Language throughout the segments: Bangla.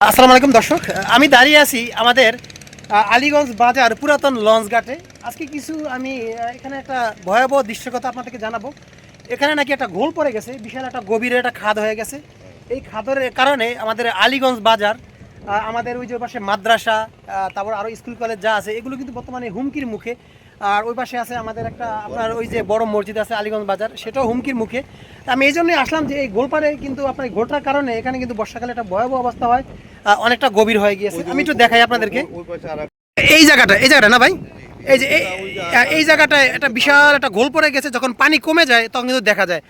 আসসালামু আলাইকুম দর্শক, আমি দাঁড়িয়ে আছি আমাদের আলীগঞ্জ বাজার পুরাতন লঞ্চ ঘাটে। আজকে কিছু আমি এখানে একটা ভয়াবহ দৃশ্যের কথা আপনাদেরকে জানাবো। এখানে নাকি একটা ঘোল পড়ে গেছে, বিশাল একটা গভীর একটা খাদ হয়ে গেছে। এই খাদের কারণে আমাদের আলীগঞ্জ বাজার, আমাদের ওই যে পাশে মাদ্রাসা, তারপর আরও স্কুল কলেজ যা আছে এগুলো কিন্তু বর্তমানে হুমকির মুখে। আর ওই পাশে আছে আমাদের একটা আপনার ওই যে বড় মসজিদ আছে আলীগঞ্জ বাজার, সেটাও হুমকির মুখে। আমি এই জন্যই আসলাম যে এই গোলপাড়ে কিন্তু আপনার ঘোলটার কারণে এখানে কিন্তু বর্ষাকালে একটা ভয়াবহ অবস্থা হয়, অনেকটা গভীর হয়ে গিয়েছে। আমি একটু দেখাই আপনাদেরকে। এই জায়গাটা না ভাই, এই যে এই জায়গাটায় একটা বিশাল একটা গোল পড়ে গেছে। যখন পানি কমে যায় তখন কিন্তু দেখা যায়।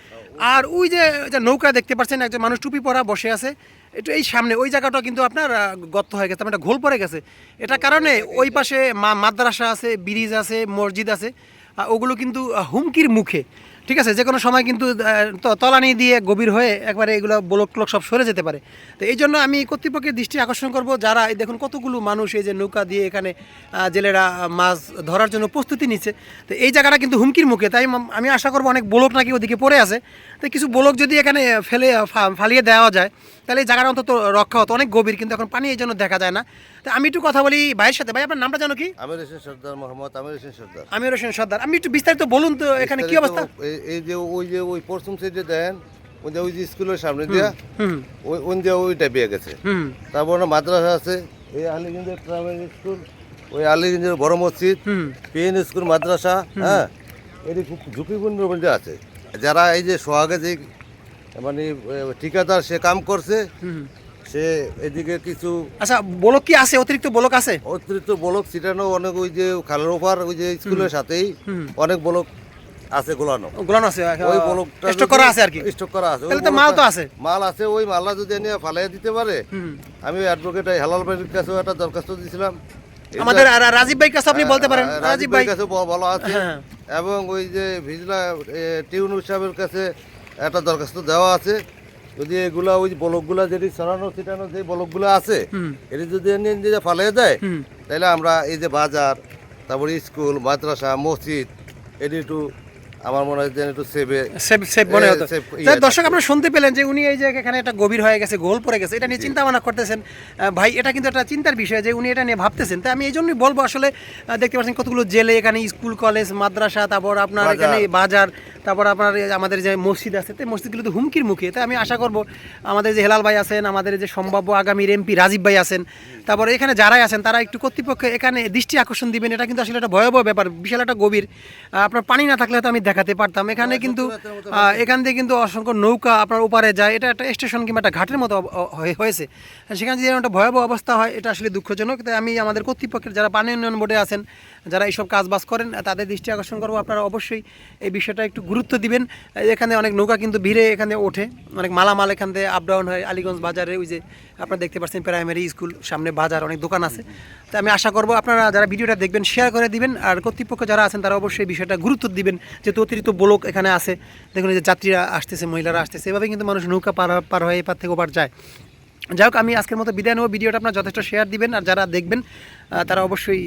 আর ওই যে নৌকা দেখতে পাচ্ছেন, একজন মানুষ টুপি পরা বসে আছে একটু এই সামনে, ওই জায়গাটা কিন্তু আপনার গর্ত হয়ে গেছে, একটা ঘোল পড়ে গেছে। এটা কারণে ওই পাশে মাদ্রাসা আছে, ব্রিজ আছে, মসজিদ আছে, ওগুলো কিন্তু হুমকির মুখে। ঠিক আছে, যে কোনো সময় কিন্তু তলানি দিয়ে গভীর হয়ে একবারে এগুলো ব্লক ট্লক সব সরে যেতে পারে। তো এই জন্য আমি কর্তৃপক্ষের দৃষ্টি আকর্ষণ করব, যারা এই দেখুন কতগুলো মানুষ এই যে নৌকা দিয়ে এখানে জেলেরা মাছ ধরার জন্য প্রস্তুতি নিচ্ছে। তো এই জায়গাটা কিন্তু হুমকির মুখে, তাই আমি আশা করবো অনেক ব্লক নাকি ওদিকে পড়ে আছে। তো কিছু ব্লক যদি এখানে ফালিয়ে দেওয়া যায় তাহলে এই জায়গাটা অন্তত রক্ষা হতো। অনেক গভীর, কিন্তু এখন পানি এই জন্য দেখা যায় না। তো আমি একটু কথা বলি ভাইয়ের সাথে। ভাই, আপনার নামটা জানো কি? আমির হোসেন সর্দার, মোহাম্মদ আমির হোসেন সর্দার। আমির হোসেন সর্দার, আমি একটু বিস্তারিত বলুন তো এখানে কি অবস্থা? এই যে ওই প্রথম সাইডে দেন, ওই যে স্কুলের সামনে দিয়া ওই দিয়ে ওইটা পেয়ে গেছে। তারপর মাদ্রাসা আছে, এই আলীগঞ্জের প্রাইমারি স্কুল, ওই আলীগঞ্জের বড় মসজিদ, পিএন স্কুল, মাদ্রাসা, হ্যাঁ, এটি খুব ঝুঁকিপূর্ণ মধ্যে আছে। যারা এই যে সোহাগে যে মানে ঠিকাদার সে কাম করছে, সে এদিকে কিছু আচ্ছা বলক কি আছে, অতিরিক্ত বলক আছে? অতিরিক্ত বলক ছিটানো অনেক, ওই যে খালের ওপার ওই যে স্কুলের সাথেই অনেক বলক আছে গোলানো আছে, ওই বলকটা স্টক করা আছে আর কি। স্টক করা আছে, তাহলে তো মাল তো আছে, মাল আছে। ওই মালটা যদি নিয়ে ফালাইয়া দিতে পারে, আমি অ্যাডভোকেট হেলাল ভাইয়ের কাছেও একটা দরখাস্ত দিয়েছিলাম। আমাদের রাজীব ভাইয়ের কাছে আপনি বলতে পারেন, রাজীব ভাইয়ের কাছে বলা আছে। এবং ওই যে ভিজলা টিউন সাহেবের কাছে একটা দরখাস্ত দেওয়া আছে। যদি এগুলা ওই বলকগুলা যদি সরানো ছিটানো যে বলকগুলো আছে, এটি যদি নিজে ফালিয়ে দেয়, তাহলে আমরা এই যে বাজার, তারপরে স্কুল, মাদ্রাসা, মসজিদ, এটি একটু আমার মনে হয় যে একটু সেভ মনে হতো। দর্শক, আপনারা শুনতে পেলেন যে উনি এই যে এখানে একটা গভীর হয়ে গেছে, গোল পড়ে গেছে, এটা নিয়ে চিন্তা ভাবনা করতেছেন। ভাই, এটা কিন্তু একটা চিন্তার বিষয় যে উনি এটা নিয়ে ভাবতেছেন। তাই আমি এই জন্যই বলবো, আসলে দেখতে পাচ্ছেন কতগুলো জেলে এখানে, স্কুল কলেজ মাদ্রাসা, তারপর আপনার এখানে বাজার, তারপর আপনার আমাদের যে মসজিদ আছে, তো মসজিদগুলো তো হুমকির মুখে। তাই আমি আশা করবো আমাদের যে হেলাল ভাই আছেন, আমাদের যে সম্ভাব্য আগামীর এমপি রাজীব ভাই আছেন, তারপরে এখানে যারাই আছেন তারা একটু কর্তৃপক্ষে এখানে দৃষ্টি আকর্ষণ দিবেন। এটা কিন্তু আসলে একটা ভয়াবহ ব্যাপার, বিশাল একটা গভীর। আপনার পানি না থাকলে তো আমি দেখাতে পারতাম। এখানে কিন্তু এখান থেকে কিন্তু অসংখ্য নৌকা আপনার ওপারে যায়। এটা একটা স্টেশন কিংবা একটা ঘাটের মতো হয়েছে। সেখানে যদি একটা ভয়াবহ অবস্থা হয়, এটা আসলে দুঃখজনক। তাই আমি আমাদের কর্তৃপক্ষের যারা পানি উন্নয়ন বোর্ডে আছেন, যারা এইসব কাজবাজ করেন, তাদের দৃষ্টি আকর্ষণ করবো, আপনারা অবশ্যই এই বিষয়টা একটু গুরুত্ব দিবেন। এখানে অনেক নৌকা কিন্তু ভিড়ে এখানে ওঠে, অনেক মালামাল এখান থেকে আপ ডাউন হয় আলীগঞ্জ বাজারে। ওই যে আপনারা দেখতে পাচ্ছেন প্রাইমারি স্কুল, সামনে বাজার, অনেক দোকান আছে। তো আমি আশা করবো আপনারা যারা ভিডিওটা দেখবেন শেয়ার করে দিবেন। আর কর্তৃপক্ষ যারা আছেন তারা অবশ্যই বিষয়টা গুরুত্ব দিবেন, যেহেতু অতিরিক্ত ব্লক এখানে আছে। দেখুন এই যে যাত্রীরা আসতেছে, মহিলারা আসতেছে, এভাবে কিন্তু মানুষ নৌকা পার হয়ে এপার থেকে ওপার যায়। যাই হোক, আমি আজকের মতো বিদায় নেব। ভিডিওটা আপনারা যথেষ্ট শেয়ার দিবেন, আর যারা দেখবেন তারা অবশ্যই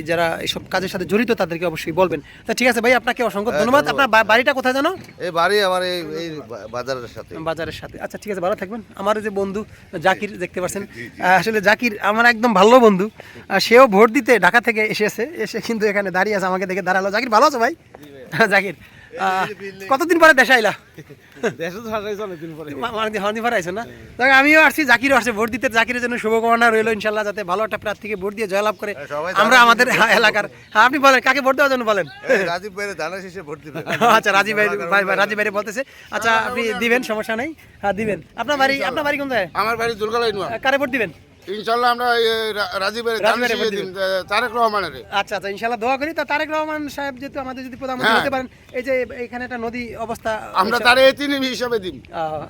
যারা এইসব কাজের সাথে জড়িত তাদেরকে অবশ্যই বলবেন। তা ঠিক আছে ভাই, আপনাকে অসংখ্য ধন্যবাদ। আপনার বাড়িটা কোথায় জানো? এই বাড়ি আমার এই বাজারের সাথে। আচ্ছা ঠিক আছে, ভালো থাকবেন। আমার যে বন্ধু জাকির দেখতে পাচ্ছেন, আসলে জাকির আমার একদম ভালো বন্ধু। সেও ভোট দিতে ঢাকা থেকে এসে কিন্তু এখানে দাঁড়িয়ে আছে, আমাকে দেখে দাঁড়ালো। জাকির ভালো আছো ভাই? জাকির, কতদিন পরে দেশে আইলা? আমিও আসছি, জাকিরও আসছে ভোট দিতে। জাকিরের জন্য শুভকামনা রইল, ইনশাল্লাহ যাতে ভালো একটা প্রার্থীকে ভোট দিয়ে জয়লাভ করে আমরা আমাদের এলাকার। হ্যাঁ, আপনি বলেন কাকে ভোট দেওয়ার জন্য বলেন। রাজীব ভাই ধানের শেষে ভোট দিবেন। আচ্ছা, রাজীব ভাই বলতেছে। আচ্ছা, আপনি দিবেন, সমস্যা নেই। হ্যাঁ দিবেন। আপনার বাড়ি কোন জায়গায়? আমার বাড়ি দুর্গালাই। কারে ভোট দিবেন? ইনশাআল্লাহ আমরা রাজীবের তারেক রহমানের। আচ্ছা, ইনশাআল্লাহ দোয়া করি। তা তারেক রহমান সাহেব যেহেতু আমাদের যদি প্রধানমন্ত্রী হতে পারেন, এই যে এখানে একটা নদী অবস্থা, আমরা তারে তিনি হিসাবে দিন।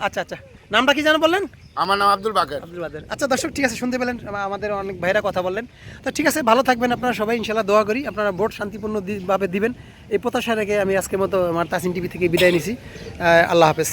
আচ্ছা, নামটা কি জানো বললেন? আমার নাম আব্দুল বাকের। আচ্ছা দর্শক, ঠিক আছে, শুনতে পেলেন, আমাদের অনেক ভাইরা কথা বললেন। তো ঠিক আছে, ভালো থাকবেন আপনারা সবাই, ইনশাআল্লাহ দোয়া করি আপনারা ভোট শান্তিপূর্ণভাবে দিবেন। এই প্রত্যাশা রেখে আমি আজকের মতো আমার তাসিন টিভি থেকে বিদায় নিছি। আল্লাহ হাফেজ।